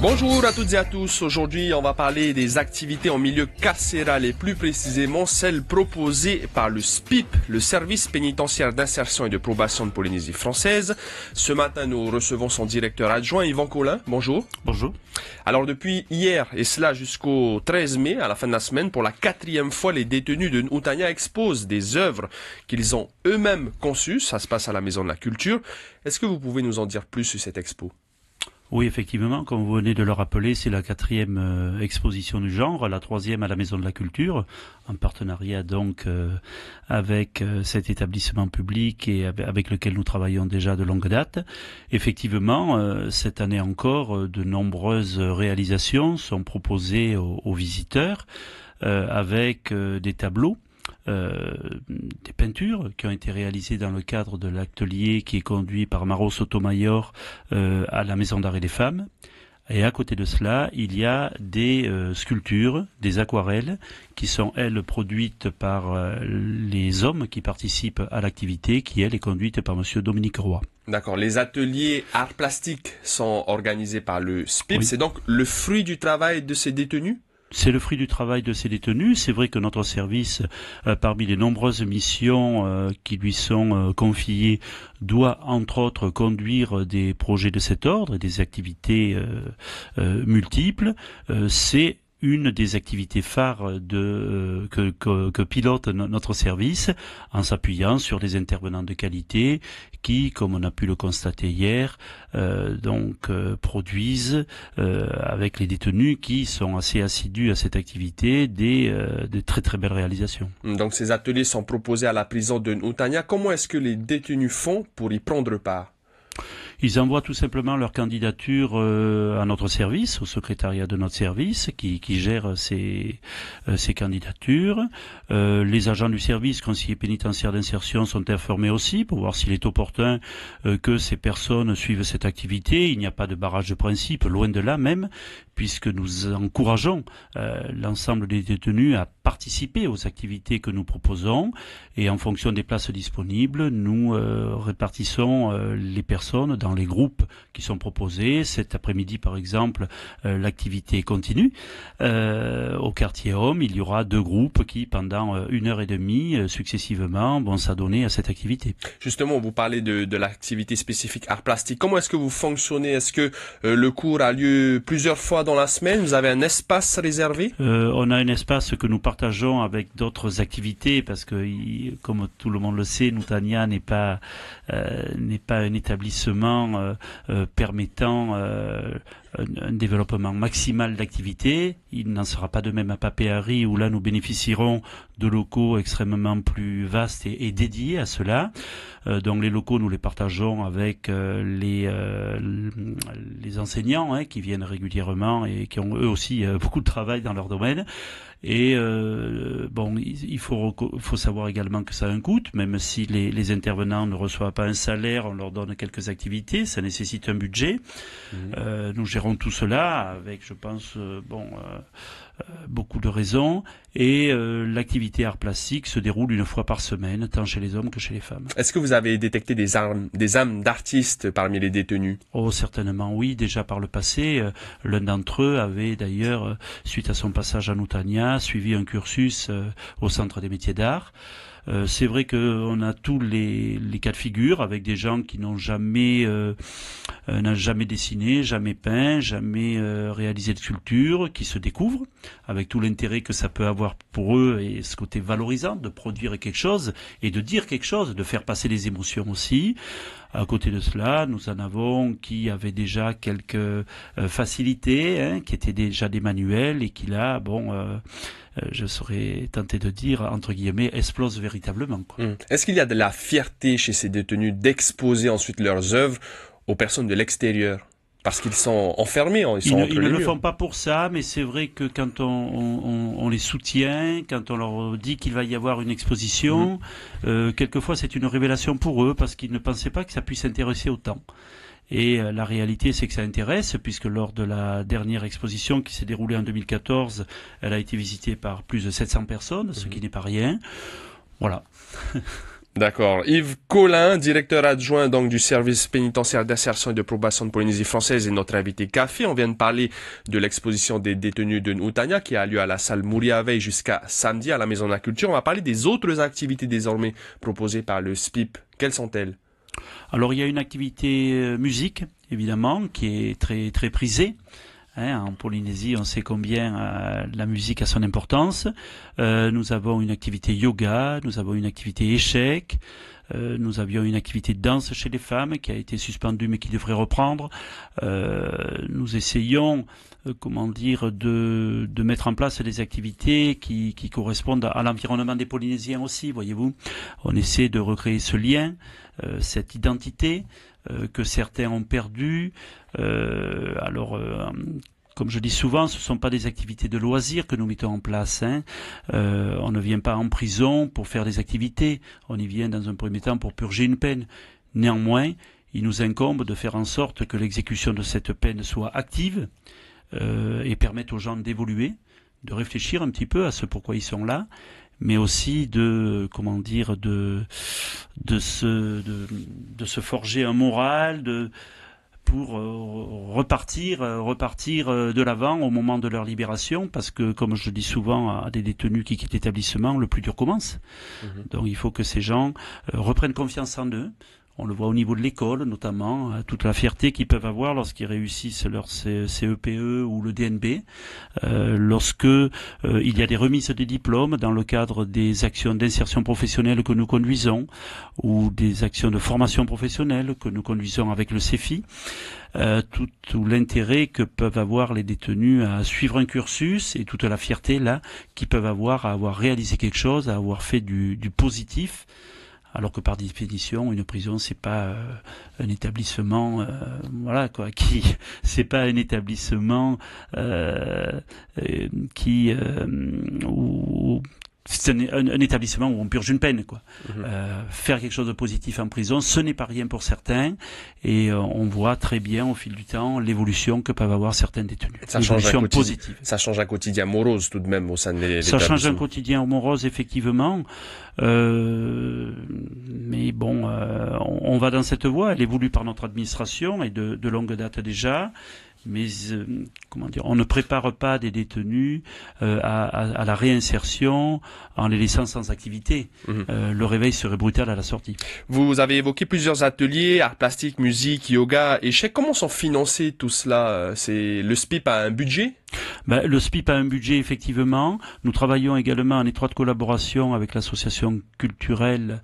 Bonjour à toutes et à tous. Aujourd'hui, on va parler des activités en milieu carcéral et plus précisément celles proposées par le SPIP, le Service pénitentiaire d'insertion et de probation de Polynésie française. Ce matin, nous recevons son directeur adjoint, Yvan Collin. Bonjour. Bonjour. Alors depuis hier, et cela jusqu'au 13 mai, à la fin de la semaine, pour la 4e fois, les détenus de Nutanya exposent des œuvres qu'ils ont eux-mêmes conçues. Ça se passe à la Maison de la Culture. Est-ce que vous pouvez nous en dire plus sur cette expo ? Oui, effectivement, comme vous venez de le rappeler, c'est la 4e exposition du genre, la 3e à la Maison de la Culture, en partenariat donc avec cet établissement public et avec lequel nous travaillons déjà de longue date. Effectivement, cette année encore, de nombreuses réalisations sont proposées aux visiteurs avec des tableaux. Des peintures qui ont été réalisées dans le cadre de l'atelier qui est conduit par Maro Sotomayor à la Maison d'Arrêt des Femmes. Et à côté de cela, il y a des sculptures, des aquarelles qui sont, elles, produites par les hommes qui participent à l'activité, qui, elle, est conduite par monsieur Dominique Roy. D'accord. Les ateliers arts plastiques sont organisés par le SPIP. Oui. C'est donc le fruit du travail de ces détenus ? C'est le fruit du travail de ces détenus. C'est vrai que notre service, parmi les nombreuses missions qui lui sont confiées, doit entre autres conduire des projets de cet ordre et des activités multiples. C'est une des activités phares que pilote notre service en s'appuyant sur des intervenants de qualité qui, comme on a pu le constater hier, produisent avec les détenus qui sont assez assidus à cette activité des très très belles réalisations. Donc ces ateliers sont proposés à la prison de Nutanya. Comment est-ce que les détenus font pour y prendre part ? Ils envoient tout simplement leur candidature à notre service, au secrétariat de notre service, qui gère ces candidatures. Les agents du service, conseillers pénitentiaires d'insertion, sont informés aussi pour voir s'il est opportun que ces personnes suivent cette activité. Il n'y a pas de barrage de principe, loin de là même, puisque nous encourageons l'ensemble des détenus à participer aux activités que nous proposons. Et en fonction des places disponibles, nous répartissons les personnes dans les groupes qui sont proposés. Cet après-midi, par exemple, l'activité continue. Au quartier Homme, il y aura 2 groupes qui, pendant 1h30, successivement, vont s'adonner à cette activité. Justement, vous parlez de l'activité spécifique art plastique. Comment est-ce que vous fonctionnez ? Est-ce que le cours a lieu plusieurs fois dans la semaine ? Vous avez un espace réservé ? On a un espace que nous partageons avec d'autres activités parce que, comme tout le monde le sait, Nutanya n'est pas un établissement permettant un développement maximal d'activité. Il n'en sera pas de même à Papeari où là nous bénéficierons de locaux extrêmement plus vastes et dédiés à cela. Donc les locaux nous les partageons avec les enseignants qui viennent régulièrement et qui ont eux aussi beaucoup de travail dans leur domaine. Et il faut savoir également que ça a un coût, même si les intervenants ne reçoivent pas un salaire, on leur donne quelques activités, ça nécessite un budget. Nous gérons tout cela avec, je pense, beaucoup de raisons. Et l'activité art plastique se déroule 1 fois par semaine, tant chez les hommes que chez les femmes. Est-ce que vous avez détecté des âmes d'artistes parmi les détenus ? Oh, certainement oui, déjà par le passé. L'un d'entre eux avait d'ailleurs, suite à son passage à Nutanya, suivi un cursus au Centre des métiers d'art. C'est vrai qu'on a tous les cas de figure avec des gens qui n'ont jamais dessiné, jamais peint, jamais réalisé de sculpture, qui se découvrent avec tout l'intérêt que ça peut avoir pour eux et ce côté valorisant de produire quelque chose et de dire quelque chose, de faire passer les émotions aussi. À côté de cela, nous en avons qui avaient déjà quelques facilités, qui étaient déjà des manuels et qui là, je serais tenté de dire, entre guillemets, explosent véritablement. Est-ce qu'il y a de la fierté chez ces détenus d'exposer ensuite leurs œuvres aux personnes de l'extérieur ? Parce qu'ils sont enfermés, ils ne le font pas pour ça, mais c'est vrai que quand on les soutient, quand on leur dit qu'il va y avoir une exposition, quelquefois c'est une révélation pour eux, parce qu'ils ne pensaient pas que ça puisse intéresser autant. Et la réalité, c'est que ça intéresse, puisque lors de la dernière exposition qui s'est déroulée en 2014, elle a été visitée par plus de 700 personnes, ce qui n'est pas rien. Voilà. D'accord. Yves Collin, directeur adjoint donc du service pénitentiaire d'insertion et de probation de Polynésie française, est notre invité café. On vient de parler de l'exposition des détenus de Noutania qui a lieu à la salle Mouriaveille jusqu'à samedi à la Maison de la Culture. On va parler des autres activités désormais proposées par le SPIP. Quelles sont-elles? Alors il y a une activité musique, évidemment, qui est très très prisée. En Polynésie, on sait combien la musique a son importance. Nous avons une activité yoga, nous avons une activité échecs, nous avions une activité de danse chez les femmes qui a été suspendue mais qui devrait reprendre. Nous essayons, de mettre en place des activités qui correspondent à l'environnement des Polynésiens aussi, voyez-vous. On essaie de recréer ce lien, cette identité que certains ont perdu. Comme je dis souvent, ce ne sont pas des activités de loisirs que nous mettons en place. On ne vient pas en prison pour faire des activités. On y vient dans un premier temps pour purger une peine. Néanmoins, il nous incombe de faire en sorte que l'exécution de cette peine soit active et permette aux gens d'évoluer, de réfléchir un petit peu à ce pourquoi ils sont là, mais aussi de se forger un moral, pour repartir de l'avant au moment de leur libération, parce que, comme je dis souvent à des détenus qui quittent l'établissement, le plus dur commence. Donc il faut que ces gens reprennent confiance en eux. On le voit au niveau de l'école, notamment, toute la fierté qu'ils peuvent avoir lorsqu'ils réussissent leur CEPE ou le DNB, lorsque il y a des remises des diplômes dans le cadre des actions d'insertion professionnelle que nous conduisons, ou des actions de formation professionnelle que nous conduisons avec le CEFI. Tout l'intérêt que peuvent avoir les détenus à suivre un cursus et toute la fierté là qu'ils peuvent avoir à avoir réalisé quelque chose, à avoir fait du positif. Alors que par définition, une prison, c'est pas un établissement, c'est pas un établissement où c'est un établissement où on purge une peine, quoi. Faire quelque chose de positif en prison, ce n'est pas rien pour certains, et on voit très bien au fil du temps l'évolution que peuvent avoir certains détenus. L'évolution positive. Ça change un quotidien morose tout de même au sein de l'établissement. Ça change un quotidien morose, effectivement. Mais bon, on va dans cette voie. Elle est voulue par notre administration et de longue date déjà. Mais on ne prépare pas des détenus à la réinsertion en les laissant sans activité. Le réveil serait brutal à la sortie. Vous avez évoqué plusieurs ateliers, arts plastiques, musique, yoga, échecs. Comment sont financés tout cela? Le SPIP a un budget? Le SPIP a un budget, effectivement. Nous travaillons également en étroite collaboration avec l'association culturelle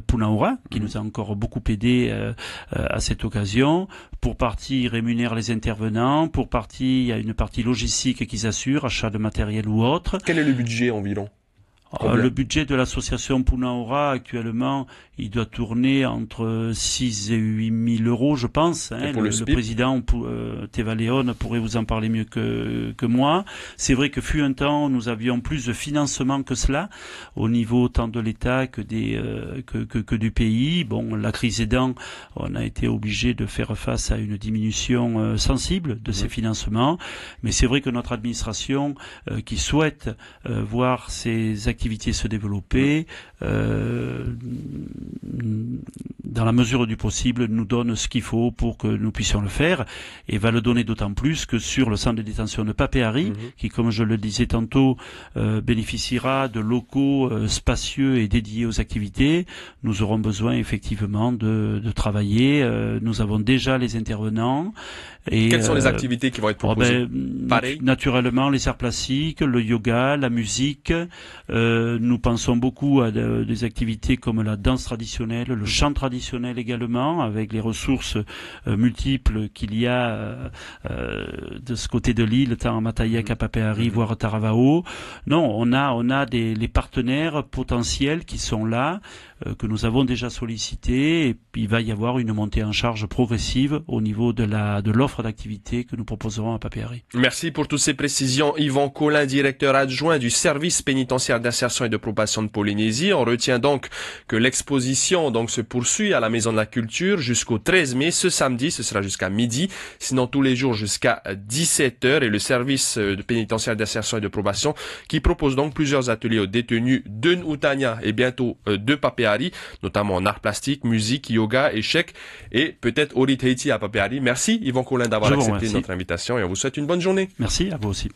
Punaura, qui nous a encore beaucoup aidé à cette occasion. Pour partie, ils rémunèrent les intervenants. Pour partie, il y a une partie logistique qu'ils assurent, achat de matériel ou autre. Quel est le budget environ? Le budget de l'association Punaura, actuellement, il doit tourner entre 6 et 8 000 euros, je pense. Le président Teva Leon pourrait vous en parler mieux que moi. C'est vrai que fut un temps, nous avions plus de financement que cela, au niveau tant de l'État que du pays. Bon, la crise aidant, on a été obligé de faire face à une diminution sensible de ces financements. Mais c'est vrai que notre administration, qui souhaite voir ces activités se développer, dans la mesure du possible, nous donne ce qu'il faut pour que nous puissions le faire, et va le donner d'autant plus que sur le centre de détention de Papeari, qui, comme je le disais tantôt, bénéficiera de locaux spacieux et dédiés aux activités. Nous aurons besoin effectivement de travailler. Nous avons déjà les intervenants. Et quelles sont les activités qui vont être proposées? Naturellement, les arts plastiques, le yoga, la musique. Nous pensons beaucoup à des activités comme la danse traditionnelle, le chant traditionnel également, avec les ressources multiples qu'il y a de ce côté de l'île, tant à Mataya qu'à Papeari, voire Taravao. Non, on a les partenaires potentiels qui sont là, que nous avons déjà sollicités, et puis il va y avoir une montée en charge progressive au niveau de l'offre d'activité que nous proposerons à Papeari. Merci pour toutes ces précisions. Yves Collin, directeur adjoint du service pénitentiaire d'insertion d'insertion et de probation de Polynésie. On retient donc que l'exposition se poursuit à la Maison de la Culture jusqu'au 13 mai. Ce samedi, ce sera jusqu'à midi. Sinon, tous les jours jusqu'à 17h. Et le service de pénitentiaire d'insertion et de probation qui propose donc plusieurs ateliers aux détenus de N'Utania et bientôt de Papeari, notamment en art plastique, musique, yoga, échecs et peut-être Ori Tahiti à Papeari. Merci Yvon Collin d'avoir accepté notre invitation et on vous souhaite une bonne journée. Merci à vous aussi.